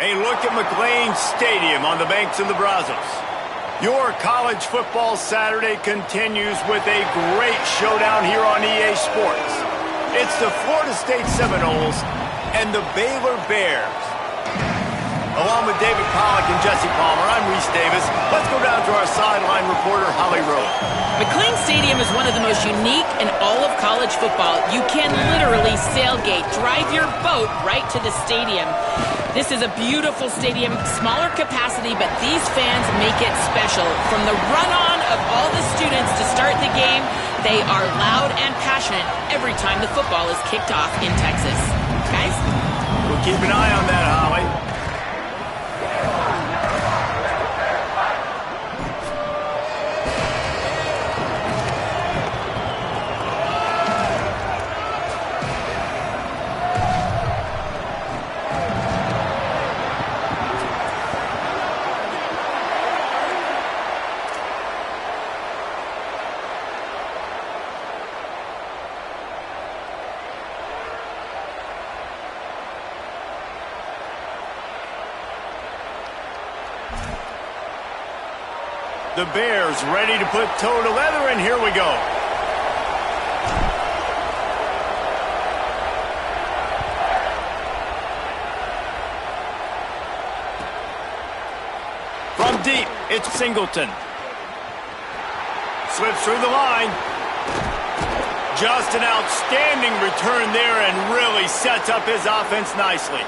A look at McLean Stadium on the banks of the Brazos. Your college football Saturday continues with a great showdown here on EA Sports. It's the Florida State Seminoles and the Baylor Bears. Along with David Pollack and Jesse Palmer, I'm Reese Davis. Let's go down to our sideline reporter, Holly Rowe. McLean Stadium is one of the most unique in all of college football. You can literally sailgate, drive your boat right to the stadium. This is a beautiful stadium, smaller capacity, but these fans make it special. From the run-on of all the students to start the game, they are loud and passionate every time the football is kicked off in Texas. Guys? We'll keep an eye on that, Holly. The Bears ready to put toe to leather, and here we go. From deep, it's Singleton. Slips through the line. Just an outstanding return there and really sets up his offense nicely.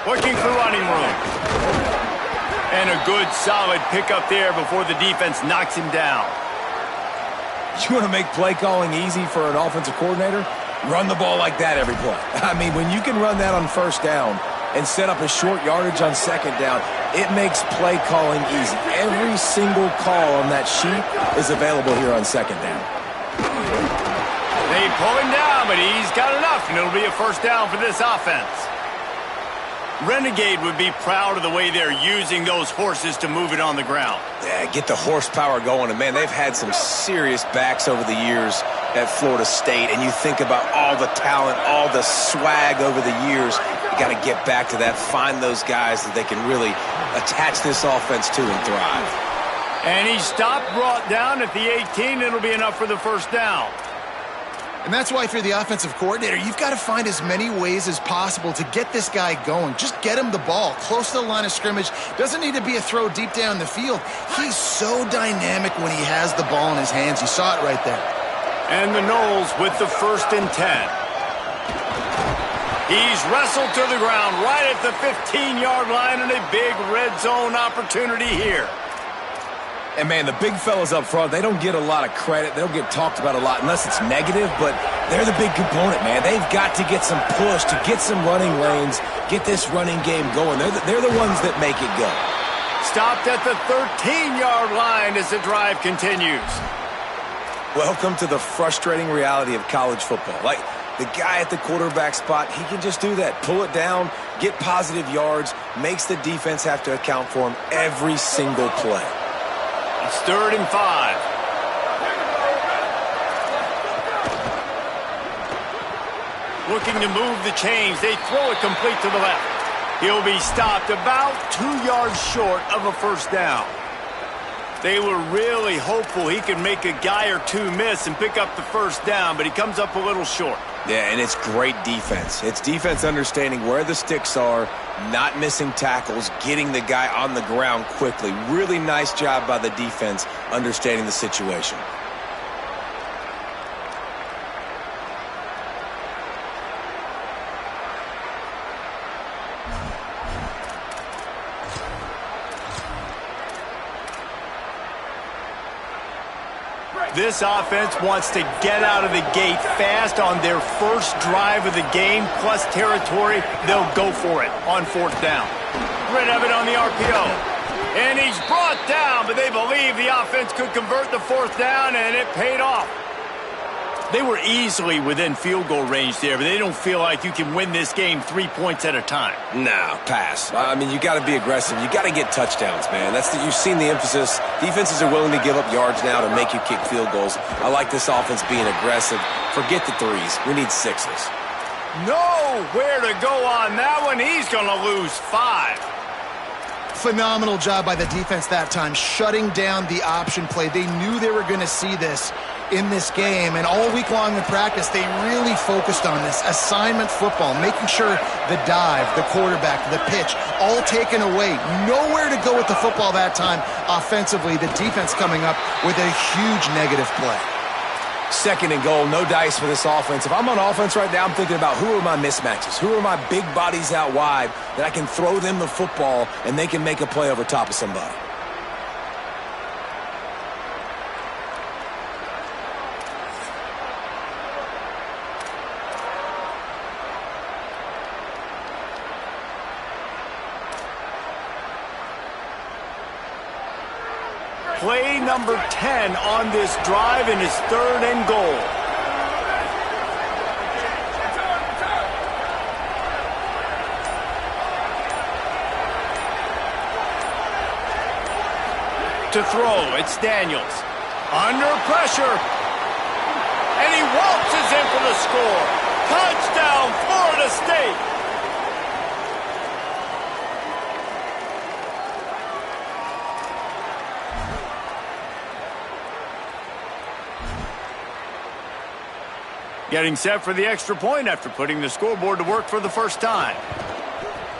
Looking for running room. And a good, solid pickup there before the defense knocks him down. You want to make play calling easy for an offensive coordinator? Run the ball like that every play. I mean, when you can run that on first down and set up a short yardage on second down, it makes play calling easy. Every single call on that sheet is available here on second down. They pull him down, but he's got enough, and it'll be a first down for this offense. Renegade would be proud of the way they're using those horses to move it on the ground. Yeah, get the horsepower going. And, man, they've had some serious backs over the years at Florida State. And you think about all the talent, all the swag over the years. You got to get back to that, find those guys that they can really attach this offense to and thrive. And he stopped, brought down at the 18. It'll be enough for the first down. And that's why if you're the offensive coordinator, you've got to find as many ways as possible to get this guy going. Just get him the ball close to the line of scrimmage. Doesn't need to be a throw deep down the field. He's so dynamic when he has the ball in his hands. You saw it right there. And the Noles with the 1st and 10. He's wrestled to the ground right at the 15-yard line, and a big red zone opportunity here. And, man, the big fellas up front, they don't get a lot of credit. They don't get talked about a lot unless it's negative, but they're the big component, man. They've got to get some push, to get some running lanes, get this running game going. They're the ones that make it go. Stopped at the 13-yard line as the drive continues. Welcome to the frustrating reality of college football. Like, the guy at the quarterback spot, he can just do that. Pull it down, get positive yards, makes the defense have to account for him every single play. It's 3rd and 5. Looking to move the chains. They throw it complete to the left. He'll be stopped about 2 yards short of a first down. They were really hopeful he could make a guy or two miss and pick up the first down, but he comes up a little short. Yeah, and it's great defense. It's defense understanding where the sticks are, not missing tackles, getting the guy on the ground quickly. Really nice job by the defense understanding the situation. This offense wants to get out of the gate fast on their first drive of the game, plus territory. They'll go for it on 4th down. Rid of it on the RPO. And he's brought down, but they believe the offense could convert the 4th down, and it paid off. They were easily within field goal range there, but they don't feel like you can win this game 3 points at a time. No, pass. I mean, you got to be aggressive. You got to get touchdowns, man. You've seen the emphasis. Defenses are willing to give up yards now to make you kick field goals. I like this offense being aggressive. Forget the threes. We need sixes. Nowhere to go on that one. He's going to lose 5. Phenomenal job by the defense that time, shutting down the option play. They knew they were going to see this in this game, and all week long in practice, they really focused on this assignment football, making sure the dive, the quarterback, the pitch, all taken away. Nowhere to go with the football that time offensively. The defense coming up with a huge negative play. 2nd and goal, no dice for this offense. If I'm on offense right now, I'm thinking about who are my mismatches? Who are my big bodies out wide that I can throw them the football and they can make a play over top of somebody? Play number 10 on this drive, and it's 3rd and goal. To throw, it's Daniels. Under pressure. And he waltzes in for the score. Touchdown, Florida State. Getting set for the extra point after putting the scoreboard to work for the first time.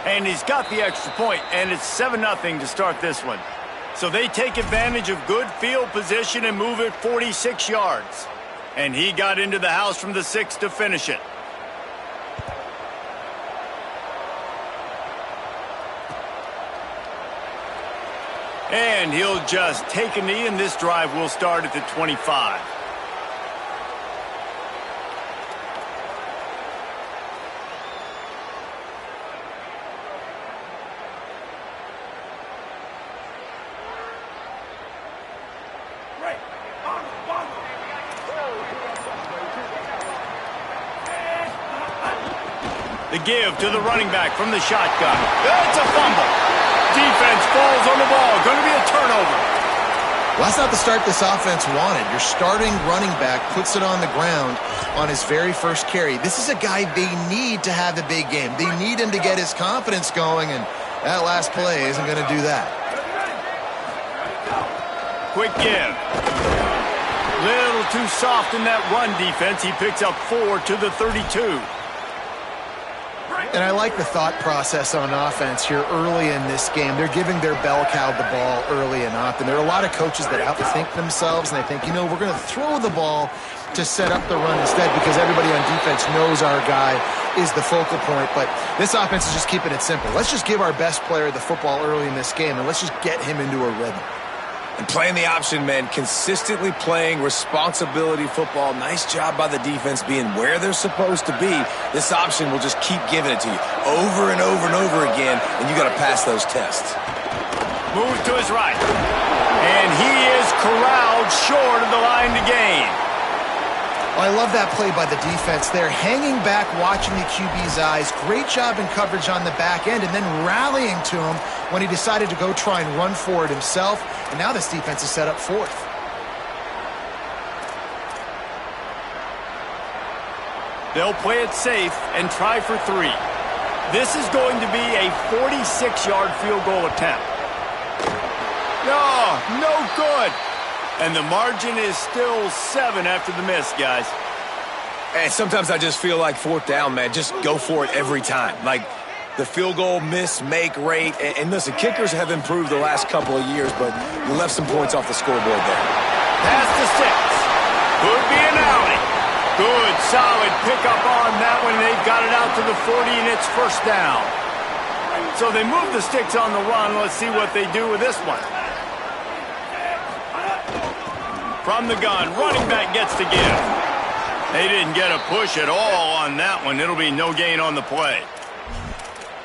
And he's got the extra point, and it's 7-0 to start this one. So they take advantage of good field position and move it 46 yards. And he got into the house from the 6 to finish it. And he'll just take a knee, and this drive will start at the 25. The give to the running back from the shotgun. That's a fumble. Defense falls on the ball. Going to be a turnover. Well, that's not the start this offense wanted. Your starting running back puts it on the ground on his very first carry. This is a guy they need to have a big game. They need him to get his confidence going, and that last play isn't going to do that. Quick give. Little too soft in that run defense. He picks up 4 to the 32. And I like the thought process on offense here early in this game. They're giving their bell cow the ball early and often. There are a lot of coaches that outthink themselves, and they think, we're going to throw the ball to set up the run instead because everybody on defense knows our guy is the focal point. But this offense is just keeping it simple. Let's just give our best player the football early in this game, and let's just get him into a rhythm. And playing the option, man, consistently playing responsibility football. Nice job by the defense being where they're supposed to be. This option will just keep giving it to you over and over and over again, and you got to pass those tests. Moves to his right. And he is corralled short of the line to gain. I love that play by the defense there. Hanging back, watching the QB's eyes. Great job in coverage on the back end, and then rallying to him when he decided to go try and run for it himself. And now this defense is set up 4th. They'll play it safe and try for 3. This is going to be a 46-yard field goal attempt. No good. And the margin is still 7 after the miss, guys. And sometimes I just feel like 4th down, man. Just go for it every time. Like the field goal miss-make rate. And listen, kickers have improved the last couple of years, but you left some points off the scoreboard there. Pass to 6. Could be an alley. Good, solid pickup on that one. They've got it out to the 40, and it's 1st down. So they move the sticks on the run. Let's see what they do with this one. From the gun, running back gets to give. They didn't get a push at all on that one. It'll be no gain on the play.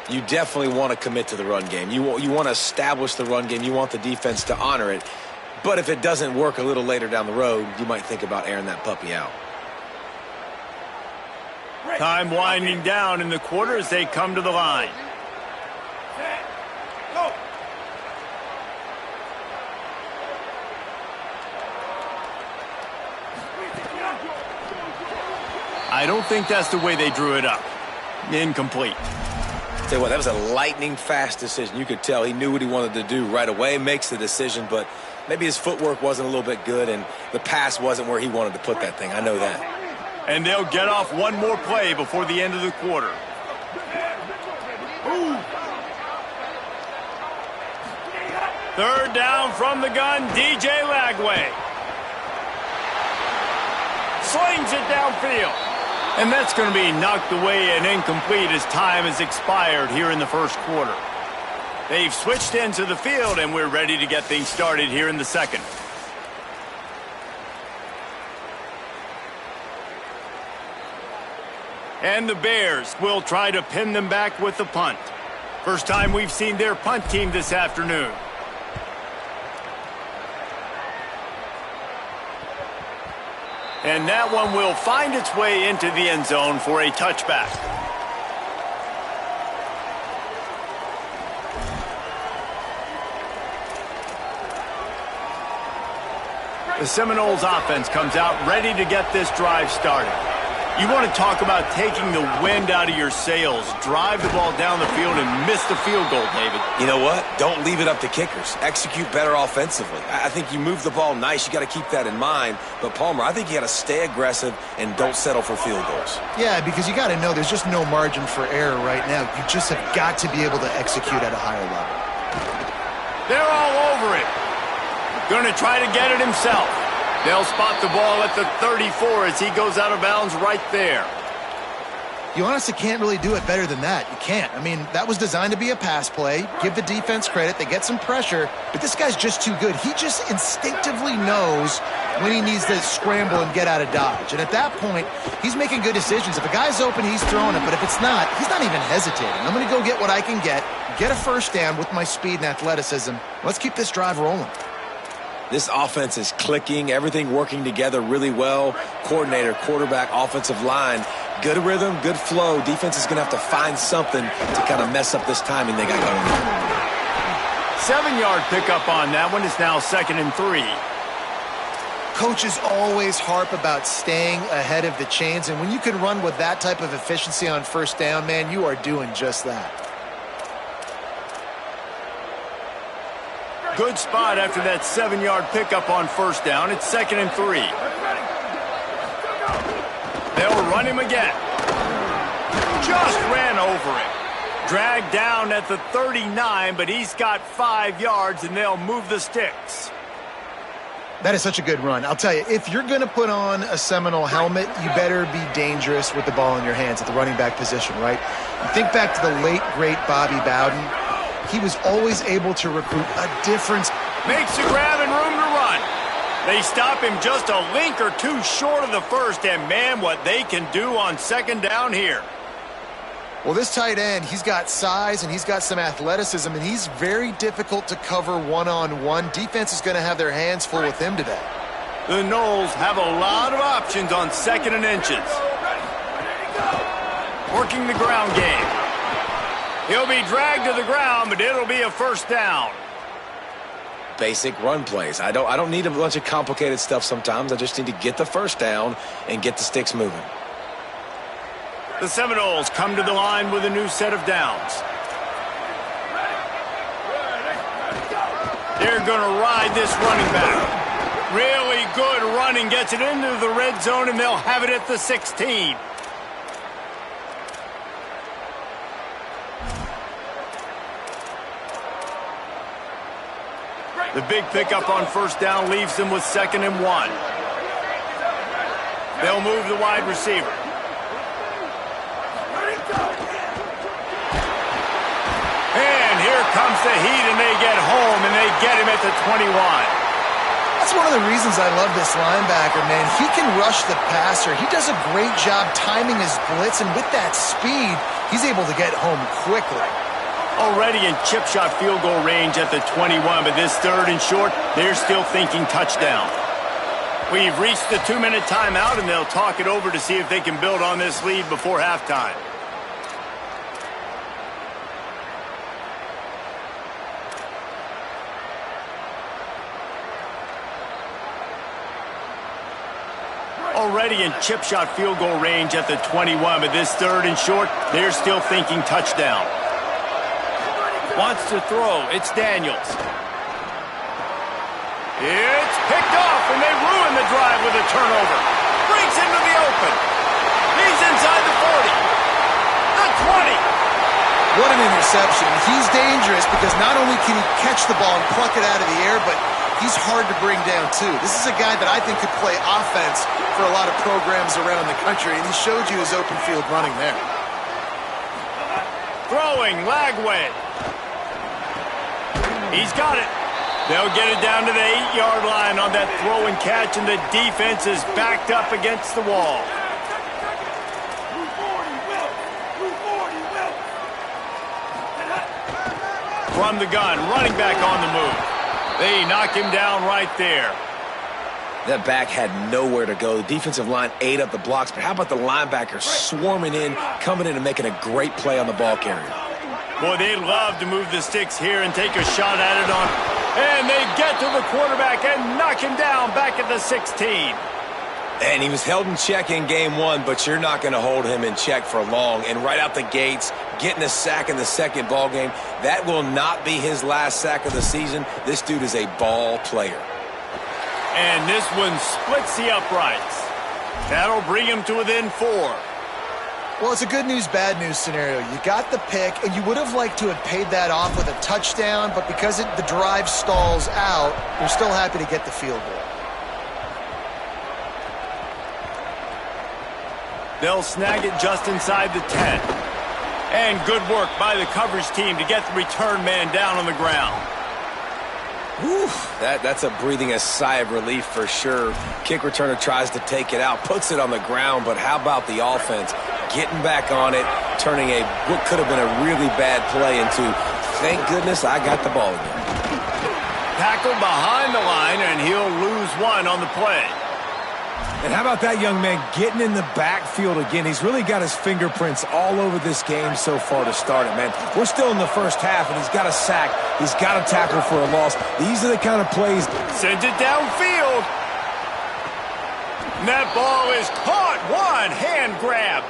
You definitely want to commit to the run game. You want to establish the run game. You want the defense to honor it. But if it doesn't work a little later down the road, you might think about airing that puppy out. Time winding down in the quarter as they come to the line. I don't think that's the way they drew it up. Incomplete. Tell you what, that was a lightning-fast decision. You could tell he knew what he wanted to do right away, makes the decision, but maybe his footwork wasn't a little bit good, and the pass wasn't where he wanted to put that thing. I know that. And they'll get off one more play before the end of the quarter. Third down from the gun, DJ Lagway. Slings it downfield. And that's going to be knocked away and incomplete as time has expired here in the first quarter. They've switched into the field, and we're ready to get things started here in the second. And the Bears will try to pin them back with the punt. First time we've seen their punt team this afternoon. And that one will find its way into the end zone for a touchback. The Seminoles offense comes out ready to get this drive started. You want to talk about taking the wind out of your sails. Drive the ball down the field and miss the field goal, David. You know what? Don't leave it up to kickers. Execute better offensively. I think you move the ball nice. You got to keep that in mind. But, Palmer, I think you got to stay aggressive and don't settle for field goals. Yeah, because you got to know there's just no margin for error right now. You just have got to be able to execute at a higher level. They're all over it. Going to try to get it himself. They'll spot the ball at the 34 as he goes out of bounds right there. You honestly can't really do it better than that. You can't. I mean, that was designed to be a pass play. Give the defense credit. They get some pressure, but this guy's just too good. He just instinctively knows when he needs to scramble and get out of dodge. And at that point, he's making good decisions. If a guy's open, he's throwing it. But if it's not, he's not even hesitating. I'm going to go get what I can get a first down with my speed and athleticism. Let's keep this drive rolling. This offense is clicking, everything working together really well. Coordinator, quarterback, offensive line, good rhythm, good flow. Defense is going to have to find something to kind of mess up this timing they got going on. 7-yard pickup on that one. It's now 2nd and 3. Coaches always harp about staying ahead of the chains, and when you can run with that type of efficiency on first down, man, you are doing just that. Good spot after that 7-yard pickup on first down. It's 2nd and 3. They'll run him again. Just ran over him. Dragged down at the 39, but he's got 5 yards, and they'll move the sticks. That is such a good run. I'll tell you, if you're going to put on a Seminole helmet, you better be dangerous with the ball in your hands at the running back position, right? You think back to the late, great Bobby Bowden. He was always able to recruit a difference. Makes the grab and room to run. They stop him just a link or two short of the first, and man, what they can do on 2nd down here. Well, this tight end, he's got size and he's got some athleticism, and he's very difficult to cover one-on-one. Defense is going to have their hands full with him today. The Noles have a lot of options on 2nd and inches. Working the ground game. He'll be dragged to the ground, but it'll be a first down. Basic run plays. I don't need a bunch of complicated stuff sometimes. I just need to get the first down and get the sticks moving. The Seminoles come to the line with a new set of downs. They're going to ride this running back. Really good running. Gets it into the red zone, and they'll have it at the 16. The big pickup on first down leaves them with 2nd and 1. They'll move the wide receiver. And here comes the heat, and they get home, and they get him at the 21. That's one of the reasons I love this linebacker, man. He can rush the passer. He does a great job timing his blitz, and with that speed, he's able to get home quickly. Already in chip shot field goal range at the 21, but this 3rd and short, they're still thinking touchdown. We've reached the 2-minute timeout, and they'll talk it over to see if they can build on this lead before halftime. Already in chip shot field goal range at the 21, but this 3rd and short, they're still thinking touchdown. Wants to throw. It's Daniels. It's picked off, and they ruin the drive with a turnover. Breaks into the open. He's inside the 40. The 20. What an interception. He's dangerous because not only can he catch the ball and pluck it out of the air, but he's hard to bring down, too. This is a guy that I think could play offense for a lot of programs around the country, and he showed you his open field running there. Throwing, Lagway. He's got it. They'll get it down to the 8-yard line on that throw and catch, and the defense is backed up against the wall. From the gun, running back on the move. They knock him down right there. That back had nowhere to go. The defensive line ate up the blocks, but how about the linebackers swarming in, coming in and making a great play on the ball carrier? Boy, they love to move the sticks here and take a shot at it on. And they get to the quarterback and knock him down back at the 16. And he was held in check in game 1, but you're not going to hold him in check for long. And right out the gates, getting a sack in the second ball game, that will not be his last sack of the season. This dude is a ball player. And this one splits the uprights. That'll bring him to within 4. Well, it's a good news, bad news scenario. You got the pick, and you would have liked to have paid that off with a touchdown, but because the drive stalls out, you're still happy to get the field goal. They'll snag it just inside the 10. And good work by the coverage team to get the return man down on the ground. Whew, that's a breathing a sigh of relief for sure. Kick returner tries to take it out, puts it on the ground, but how about the offense? Getting back on it, turning what could have been a really bad play into, thank goodness I got the ball again. Tackled behind the line, and he'll lose 1 on the play. And how about that young man getting in the backfield again? He's really got his fingerprints all over this game so far to start it, man. We're still in the first half, and he's got a sack. He's got a tackle for a loss. These are the kind of plays. Sends it downfield. And that ball is caught. One hand grab.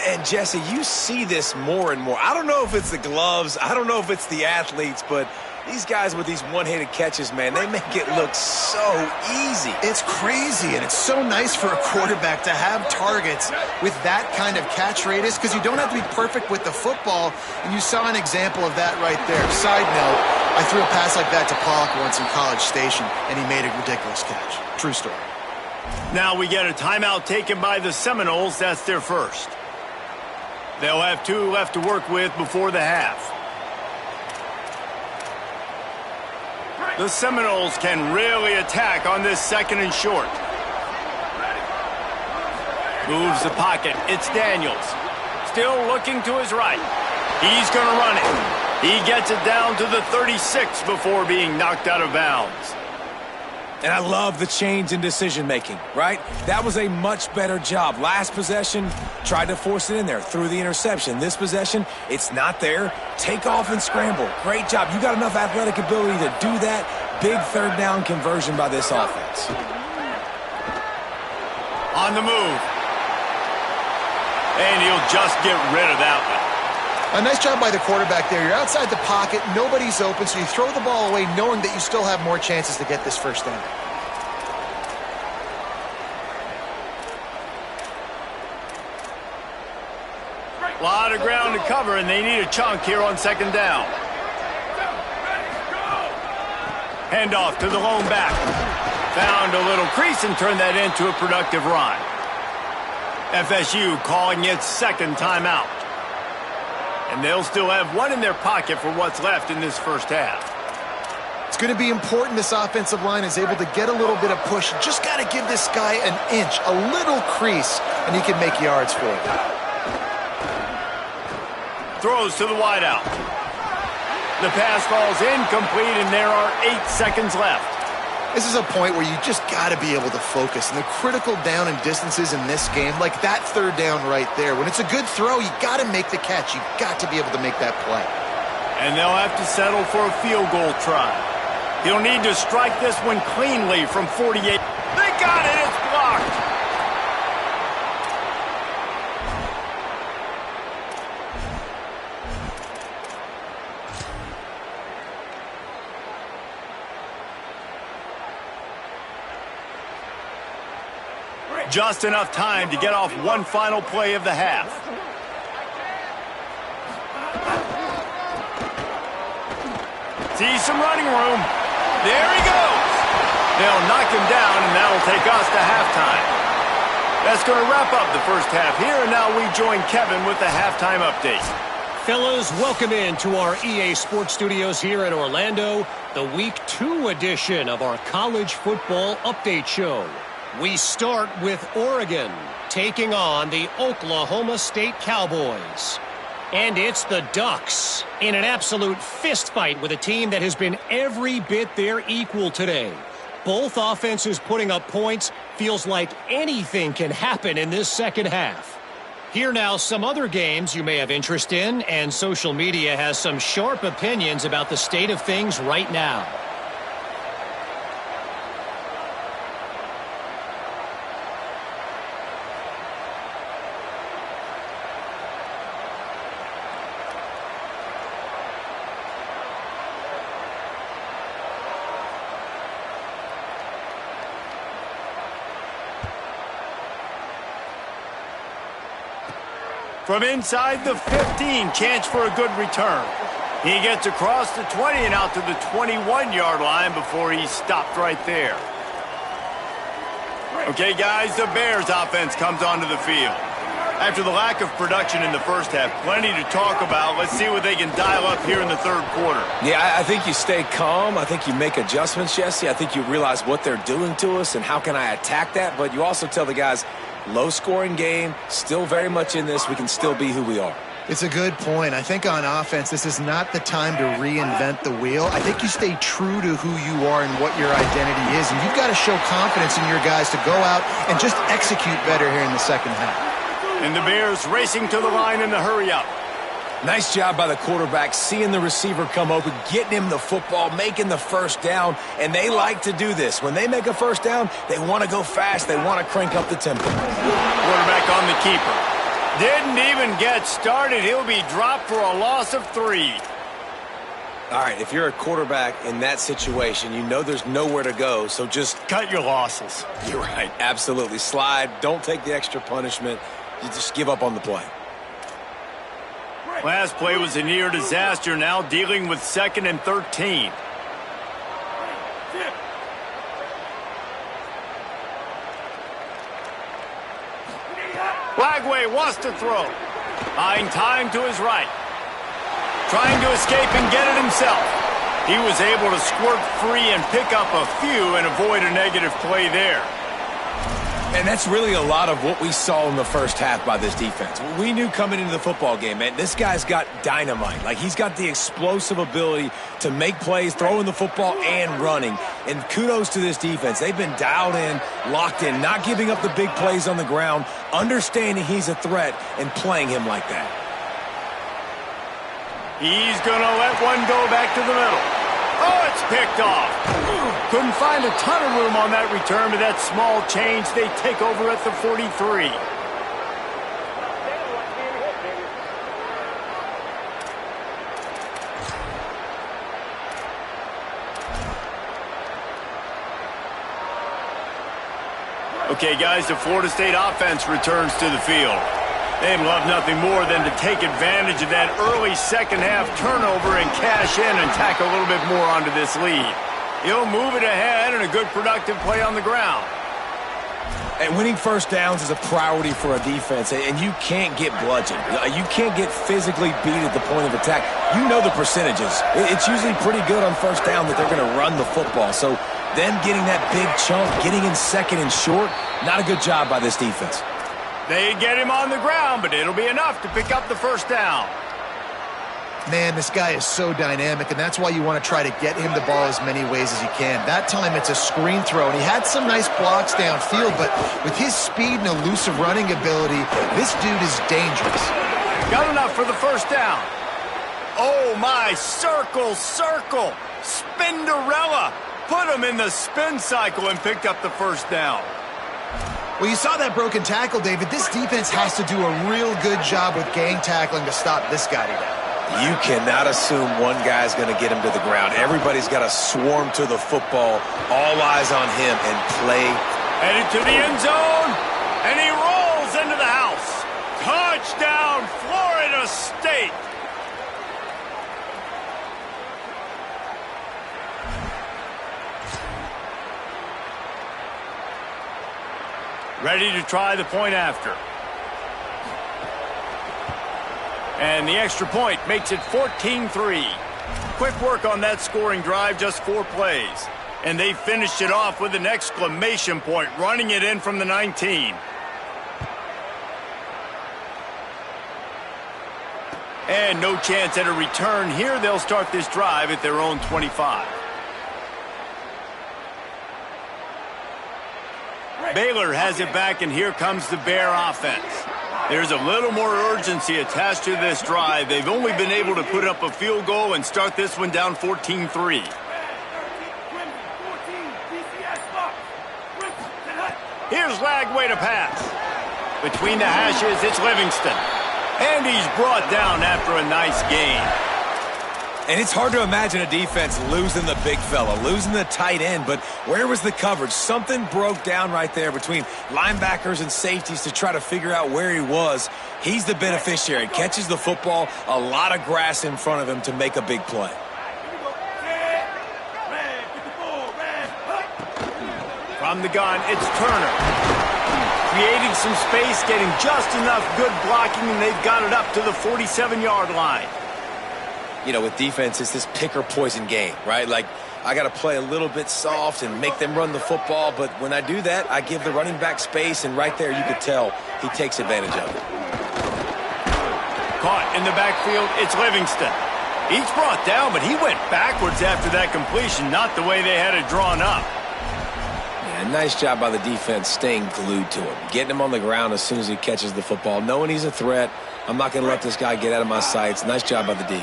And, Jesse, you see this more and more. I don't know if it's the gloves. I don't know if it's the athletes, but these guys with these one-handed catches, man, they make it look so easy. It's crazy, and it's so nice for a quarterback to have targets with that kind of catch radius because you don't have to be perfect with the football, and you saw an example of that right there. Side note, I threw a pass like that to Pollock once in College Station, and he made a ridiculous catch. True story. Now we get a timeout taken by the Seminoles. That's their first. They'll have 2 left to work with before the half. The Seminoles can really attack on this 2nd and short. Moves the pocket. It's Daniels. Still looking to his right. He's going to run it. He gets it down to the 36 before being knocked out of bounds. And I love the change in decision-making, right? That was a much better job. Last possession, tried to force it in there, threw the interception. This possession, it's not there. Take off and scramble. Great job. You got enough athletic ability to do that. Big 3rd down conversion by this offense. On the move. And he'll just get rid of that one. A nice job by the quarterback there. You're outside the pocket, nobody's open, so you throw the ball away knowing that you still have more chances to get this first down. A lot of ground to cover, and they need a chunk here on 2nd down. Handoff to the lone back. Found a little crease and turned that into a productive run. FSU calling its 2nd timeout. And they'll still have 1 in their pocket for what's left in this first half. It's going to be important this offensive line is able to get a little bit of push. Just got to give this guy an inch, a little crease, and he can make yards for it. Throws to the wideout. The pass falls incomplete, and there are 8 seconds left. This is a point where you just got to be able to focus. And the critical down and distances in this game, like that third down right there, when it's a good throw, you got to make the catch. You got to be able to make that play. And they'll have to settle for a field goal try. He'll need to strike this one cleanly from 48. They got it. It's blocked. Just enough time to get off one final play of the half. See some running room. There he goes. They'll knock him down, and that'll take us to halftime. That's going to wrap up the first half here, and now we join Kevin with the halftime update. Fellas, welcome in to our EA Sports Studios here in Orlando, the Week 2 edition of our College Football Update Show. We start with Oregon taking on the Oklahoma State Cowboys. And it's the Ducks in an absolute fistfight with a team that has been every bit their equal today. Both offenses putting up points. Feels like anything can happen in this second half. Here now some other games you may have interest in, and social media has some sharp opinions about the state of things right now. From inside the 15, chance for a good return. He gets across the 20 and out to the 21-yard line before he's stopped right there. Okay, guys, the Bears offense comes onto the field. After the lack of production in the first half, plenty to talk about. Let's see what they can dial up here in the third quarter. Yeah, I think you stay calm. I think you make adjustments, Jesse. I think you realize what they're doing to us and how can I attack that. But you also tell the guys, low-scoring game, still very much in this. We can still be who we are. It's a good point. I think on offense, this is not the time to reinvent the wheel. I think you stay true to who you are and what your identity is, and you've got to show confidence in your guys to go out and just execute better here in the second half. And the Bears racing to the line in the hurry-up. Nice job by the quarterback, seeing the receiver come open, getting him the football, making the first down, and they like to do this. When they make a first down, they want to go fast. They want to crank up the tempo. Quarterback on the keeper. Didn't even get started. He'll be dropped for a loss of 3. All right, if you're a quarterback in that situation, you know there's nowhere to go, so just cut your losses. You're right, absolutely. Slide, don't take the extra punishment. You just give up on the play. Last play was a near disaster, now dealing with 2nd and 13. Flagway wants to throw. Buying time to his right. Trying to escape and get it himself. He was able to squirt free and pick up a few and avoid a negative play there. And that's really a lot of what we saw in the first half by this defense. We knew coming into the football game, man, this guy's got dynamite. Like, he's got the explosive ability to make plays, throwing the football and running. And kudos to this defense. They've been dialed in, locked in, not giving up the big plays on the ground, understanding he's a threat, and playing him like that. He's going to let one go back to the middle. Oh, it's picked off. Couldn't find a ton of room on that return, but that small change, they take over at the 43. Okay, guys, the Florida State offense returns to the field. They'd love nothing more than to take advantage of that early second-half turnover and cash in and tack a little bit more onto this lead. He'll move it ahead and a good productive play on the ground. And winning first downs is a priority for a defense, and you can't get bludgeoned. You can't get physically beat at the point of attack. You know the percentages. It's usually pretty good on first down that they're going to run the football. So them getting that big chunk, getting in second and short, not a good job by this defense. They get him on the ground, but it'll be enough to pick up the first down. Man, this guy is so dynamic, and that's why you want to try to get him the ball as many ways as you can. That time, it's a screen throw, and he had some nice blocks downfield, but with his speed and elusive running ability, this dude is dangerous. Got enough for the first down. Oh, my, circle, circle, Spinderella. Put him in the spin cycle and picked up the first down. Well, you saw that broken tackle, David. This defense has to do a real good job with gang tackling to stop this guy today. You cannot assume one guy's going to get him to the ground. Everybody's got to swarm to the football. All eyes on him and play. Headed to the end zone, and he rolls into the house. Touchdown, Florida State. Ready to try the point after. And the extra point makes it 14-3. Quick work on that scoring drive, just 4 plays. And they finished it off with an exclamation point, running it in from the 19. And no chance at a return here. They'll start this drive at their own 25. Baylor has it back, and here comes the Bear offense. There's a little more urgency attached to this drive. They've only been able to put up a field goal and start this one down 14-3. Here's Lagway to pass. Between the hashes, it's Livingston. And he's brought down after a nice gain. And it's hard to imagine a defense losing the big fella, losing the tight end, but where was the coverage? Something broke down right there between linebackers and safeties to try to figure out where he was. He's the beneficiary. Catches the football, a lot of grass in front of him to make a big play. From the gun, it's Turner. Creating some space, getting just enough good blocking, and they've got it up to the 47-yard line. You know, with defense, it's this pick-or-poison game, right? Like, I got to play a little bit soft and make them run the football, but when I do that, I give the running back space, and right there you could tell he takes advantage of it. Caught in the backfield, it's Livingston. He's brought down, but he went backwards after that completion, not the way they had it drawn up. Yeah, nice job by the defense staying glued to him, getting him on the ground as soon as he catches the football, knowing he's a threat. I'm not going to let this guy get out of my sights. Nice job by the D.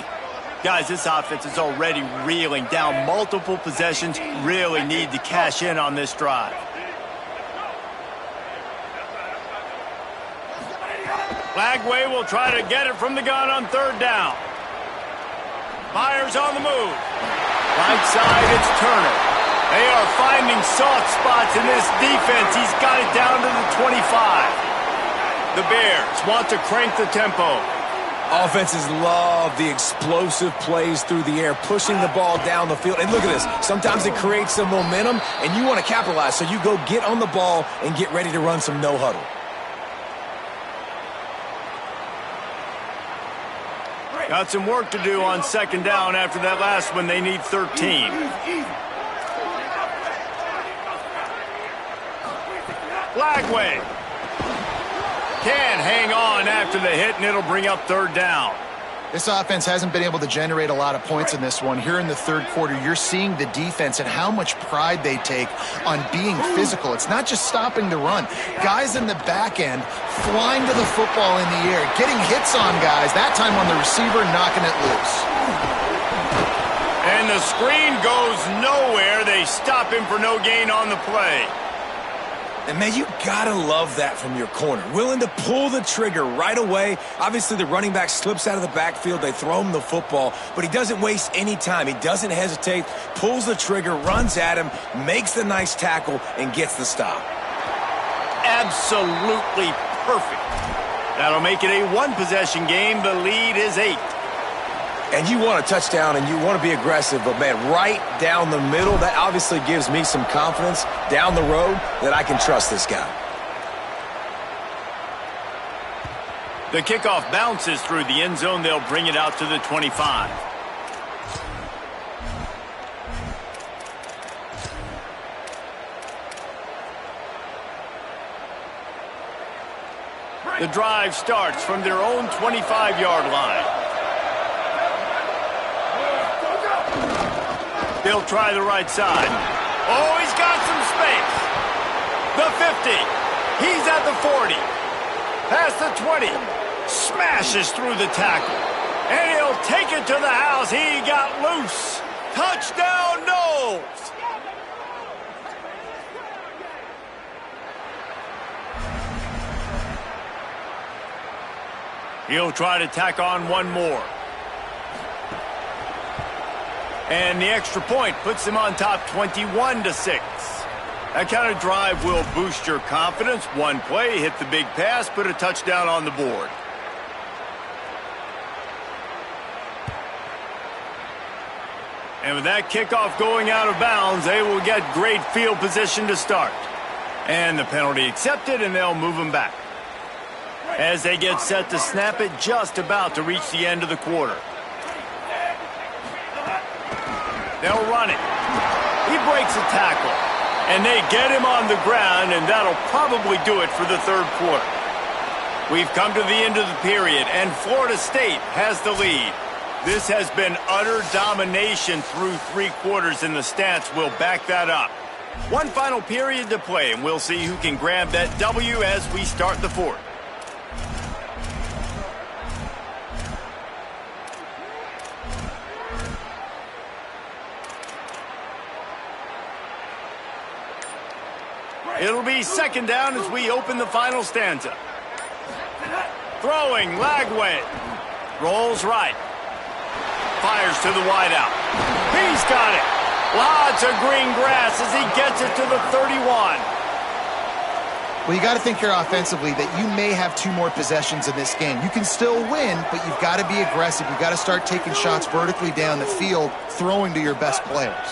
Guys, this offense is already reeling down multiple possessions. Really need to cash in on this drive. Lagway will try to get it from the gun on third down. Myers on the move. Right side, it's Turner. They are finding soft spots in this defense. He's got it down to the 25. The Bears want to crank the tempo. Offenses love the explosive plays through the air, pushing the ball down the field. And look at this. Sometimes it creates some momentum, and you want to capitalize. So you go get on the ball and get ready to run some no-huddle. Got some work to do on second down after that last one. They need 13. Lagway can hang on after the hit, and it'll bring up third down. This offense hasn't been able to generate a lot of points in this one. Here in the third quarter, you're seeing the defense and how much pride they take on being physical. It's not just stopping the run. Guys in the back end flying to the football in the air, getting hits on guys, that time on the receiver, knocking it loose. And the screen goes nowhere. They stop him for no gain on the play. And, man, you got to love that from your corner. Willing to pull the trigger right away. Obviously, the running back slips out of the backfield. They throw him the football, but he doesn't waste any time. He doesn't hesitate, pulls the trigger, runs at him, makes the nice tackle, and gets the stop. Absolutely perfect. That'll make it a one-possession game. The lead is 8. And you want a touchdown and you want to be aggressive, but, man, right down the middle, that obviously gives me some confidence down the road that I can trust this guy. The kickoff bounces through the end zone. They'll bring it out to the 25. The drive starts from their own 25-yard line. They'll try the right side. Oh, he's got some space. The 50. He's at the 40. Past the 20. Smashes through the tackle. And he'll take it to the house. He got loose. Touchdown, Knowles. He'll try to tack on one more. And the extra point puts him on top 21-6. That kind of drive will boost your confidence. One play, hit the big pass, put a touchdown on the board. And with that kickoff going out of bounds, they will get great field position to start. And the penalty accepted, and they'll move him back. As they get set to snap it, just about to reach the end of the quarter. They'll run it. He breaks a tackle. And they get him on the ground, and that'll probably do it for the third quarter. We've come to the end of the period, and Florida State has the lead. This has been utter domination through 3 quarters, and the stats will back that up. One final period to play, and we'll see who can grab that W as we start the fourth. It'll be second down as we open the final stanza. Throwing, Lagway. Rolls right. Fires to the wideout. He's got it. Lots of green grass as he gets it to the 31. Well, you got to think here offensively that you may have 2 more possessions in this game. You can still win, but you've got to be aggressive. You've got to start taking shots vertically down the field, throwing to your best players.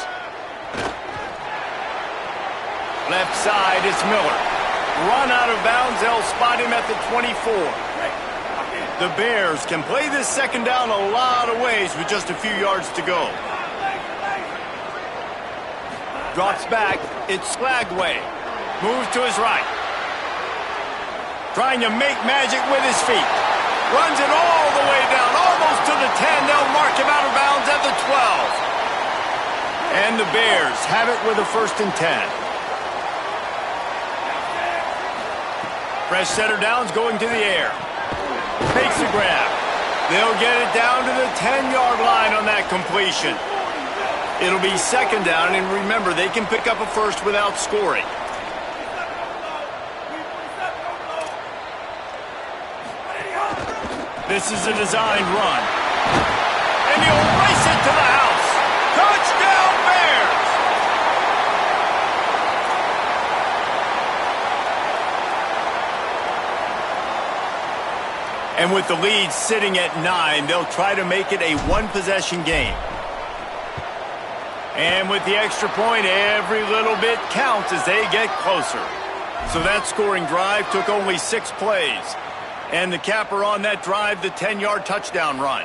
Left side, it's Miller. Run out of bounds, they'll spot him at the 24. The Bears can play this second down a lot of ways with just a few yards to go. Drops back, it's Lagway. Moves to his right. Trying to make magic with his feet. Runs it all the way down, almost to the 10. They'll mark him out of bounds at the 12. And the Bears have it with a 1st and 10. Fresh setter downs going to the air. Takes a grab. They'll get it down to the 10-yard line on that completion. It'll be second down, and remember, they can pick up a first without scoring. This is a designed run. And he'll race it to the house. Touchdown, Bears! And with the lead sitting at 9, they'll try to make it a 1-possession game. And with the extra point, every little bit counts as they get closer. So that scoring drive took only 6 plays. And the capper on that drive, the 10-yard touchdown run.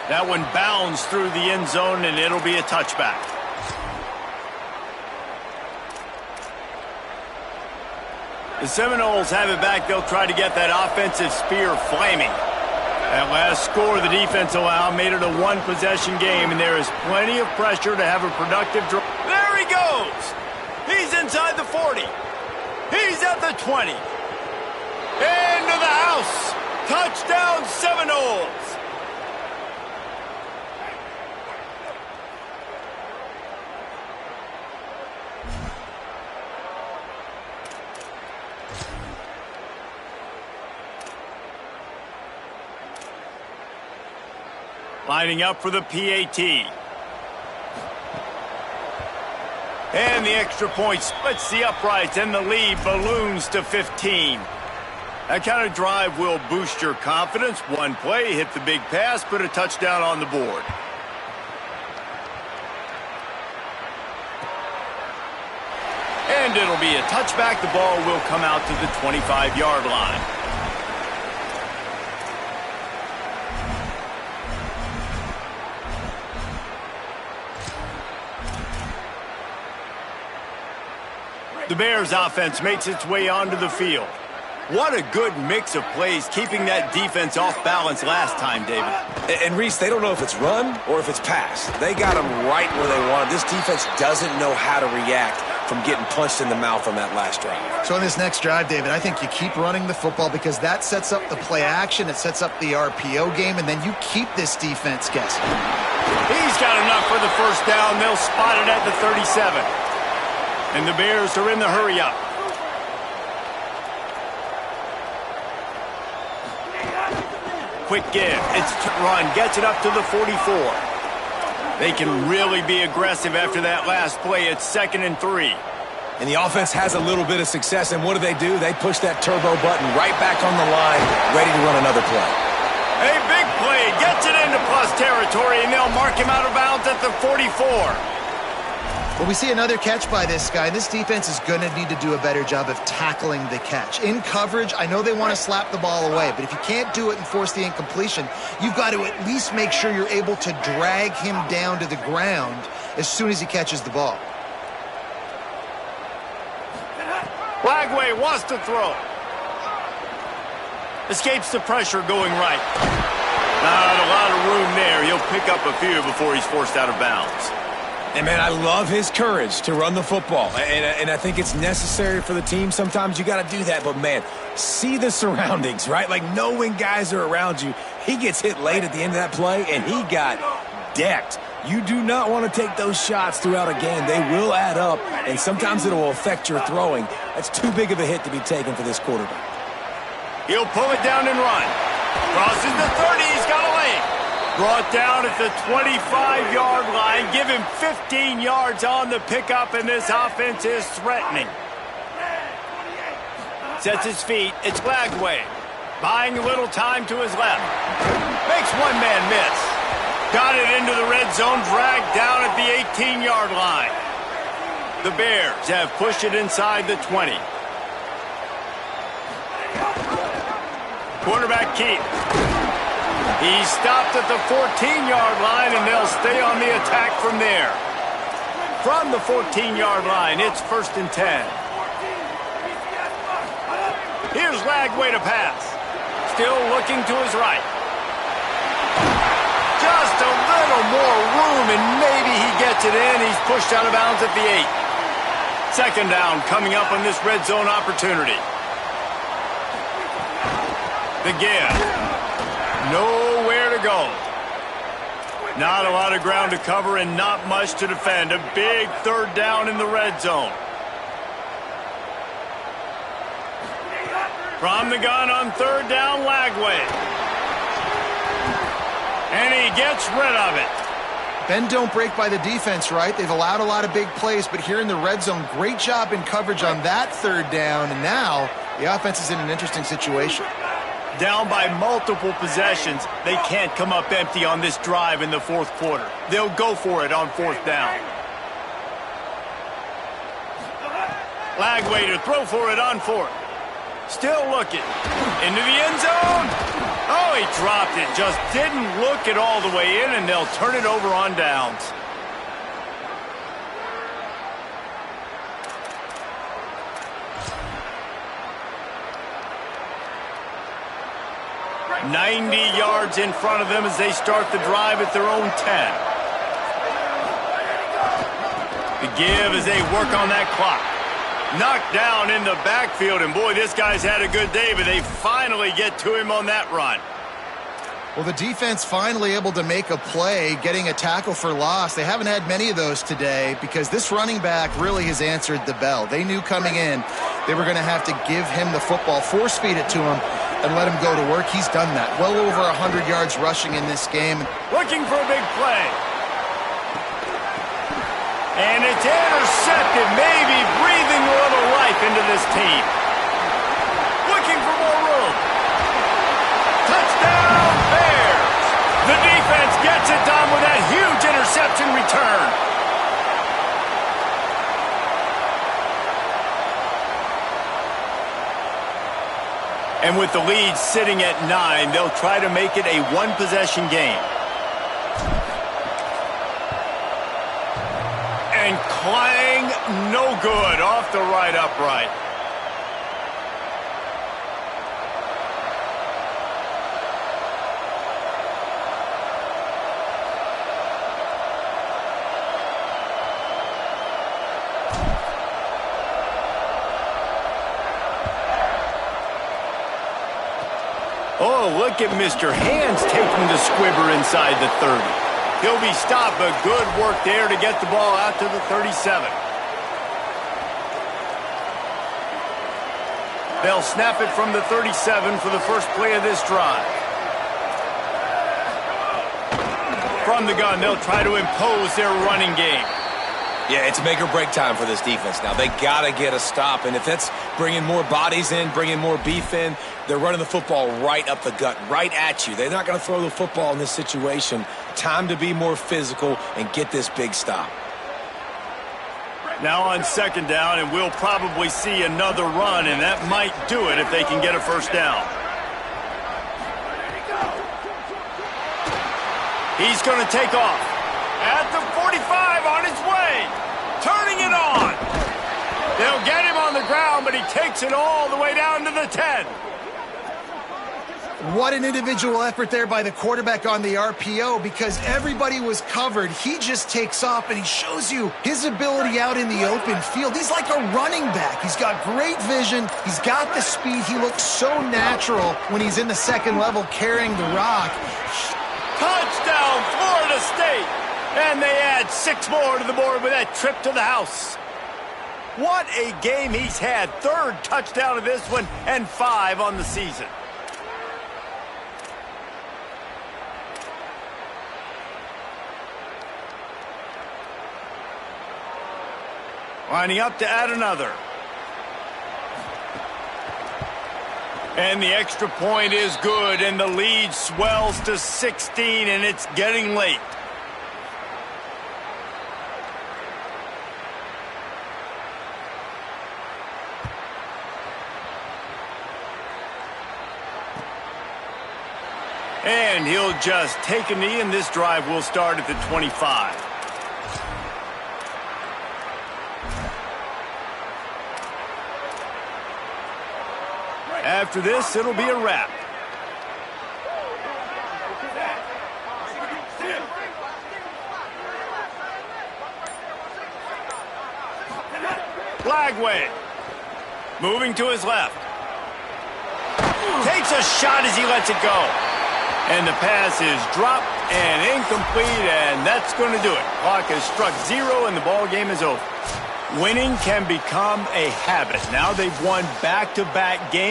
That one bounds through the end zone, and it'll be a touchback. The Seminoles have it back. They'll try to get that offensive spear flaming. That last score the defense allowed made it a 1-possession game, and there is plenty of pressure to have a productive drive. There he goes! He's inside the 40. He's at the 20. Into the house. Touchdown, Seminoles! Lining up for the PAT. And the extra point splits the uprights, and the lead balloons to 15. That kind of drive will boost your confidence. One play, hit the big pass, put a touchdown on the board. And it'll be a touchback. The ball will come out to the 25-yard line. The Bears offense makes its way onto the field. What a good mix of plays, keeping that defense off balance last time, David. And Reese, they don't know if it's run or if it's pass. They got them right where they want it. This defense doesn't know how to react from getting punched in the mouth on that last drive. So in this next drive, David, I think you keep running the football because that sets up the play action, it sets up the RPO game, and then you keep this defense guessing. He's got enough for the first down. They'll spot it at the 37. And the Bears are in the hurry-up. Quick give. It's run. Gets it up to the 44. They can really be aggressive after that last play. It's 2nd and 3. And the offense has a little bit of success, and what do? They push that turbo button right back on the line, ready to run another play. A big play. Gets it into plus territory, and they'll mark him out of bounds at the 44. Well, we see another catch by this guy. This defense is going to need to do a better job of tackling the catch. In coverage, I know they want to slap the ball away, but if you can't do it and force the incompletion, you've got to at least make sure you're able to drag him down to the ground as soon as he catches the ball. Lagway wants to throw. Escapes the pressure going right. Not a lot of room there. He'll pick up a few before he's forced out of bounds. And, man, I love his courage to run the football. And I think it's necessary for the team. Sometimes you got to do that. But, man, see the surroundings, right? Like, know when guys are around you. He gets hit late at the end of that play, and he got decked. You do not want to take those shots throughout a game. They will add up, and sometimes it will affect your throwing. That's too big of a hit to be taken for this quarterback. He'll pull it down and run. Crosses the 30. He's got a lane. Brought down at the 25-yard line. Give him 15 yards on the pickup, and this offense is threatening. Sets his feet. It's Lagway. Buying a little time to his left. Makes one man miss. Got it into the red zone. Dragged down at the 18-yard line. The Bears have pushed it inside the 20. Quarterback keep. He's stopped at the 14-yard line, and they'll stay on the attack from there. From the 14-yard line, it's 1st and 10. Here's Lagway to pass. Still looking to his right. Just a little more room, and maybe he gets it in. He's pushed out of bounds at the 8. 2nd down coming up on this red zone opportunity. The give. Nowhere to go. Not a lot of ground to cover and not much to defend. A big 3rd down in the red zone. From the gun on 3rd down, Lagway. And he gets rid of it. Bend don't break by the defense, right? They've allowed a lot of big plays, but here in the red zone, great job in coverage on that 3rd down, and now the offense is in an interesting situation. Down by multiple possessions, they can't come up empty on this drive in the 4th quarter. They'll go for it on 4th down. Lagway to throw for it on 4th. Still looking. Into the end zone. Oh, he dropped it. Just didn't look it all the way in, and they'll turn it over on downs. 90 yards in front of them as they start the drive at their own 10. The give as they work on that clock. Knocked down in the backfield, and boy, this guy's had a good day, but they finally get to him on that run. Well, the defense finally able to make a play, getting a tackle for loss. They haven't had many of those today because this running back really has answered the bell. They knew coming in they were going to have to give him the football, force-feed it to him, and let him go to work. He's done that. Well over 100 yards rushing in this game. Looking for a big play. And it's intercepted, maybe breathing a little life into this team. Looking for more room. Touchdown, Bears! The defense gets it done with that huge interception return. And with the lead sitting at 9, they'll try to make it a one-possession game. And And clang, no good, off the right upright. Oh, look at Mr. Hands taking the squibber inside the 30. He'll be stopped, but good work there to get the ball out to the 37. They'll snap it from the 37 for the first play of this drive. From the gun, they'll try to impose their running game. Yeah, it's make or break time for this defense. Now, they got to get a stop, and if that's bringing more bodies in, bringing more beef in, they're running the football right up the gut, right at you. They're not going to throw the football in this situation. Time to be more physical and get this big stop. Now on second down, and we'll probably see another run, and that might do it if they can get a first down. He's going to take off. At the 45, on his way. Turning it on. They'll get him on the ground, but he takes it all the way down to the 10. What an individual effort there by the quarterback on the RPO, because everybody was covered. He just takes off, and he shows you his ability out in the open field. He's like a running back. He's got great vision. He's got the speed. He looks so natural when he's in the second level carrying the rock. Touchdown, Florida State. And they add 6 more to the board with that trip to the house. What a game he's had. 3rd touchdown of this one and 5 on the season. Lining up to add another. And the extra point is good, and the lead swells to 16, and it's getting late. And he'll just take a knee, and this drive will start at the 25. After this, it'll be a wrap. Flagway. Moving to his left. Takes a shot as he lets it go. And the pass is dropped and incomplete, and that's going to do it. Clock has struck 0, and the ball game is over. Winning can become a habit. Now they've won back-to-back games.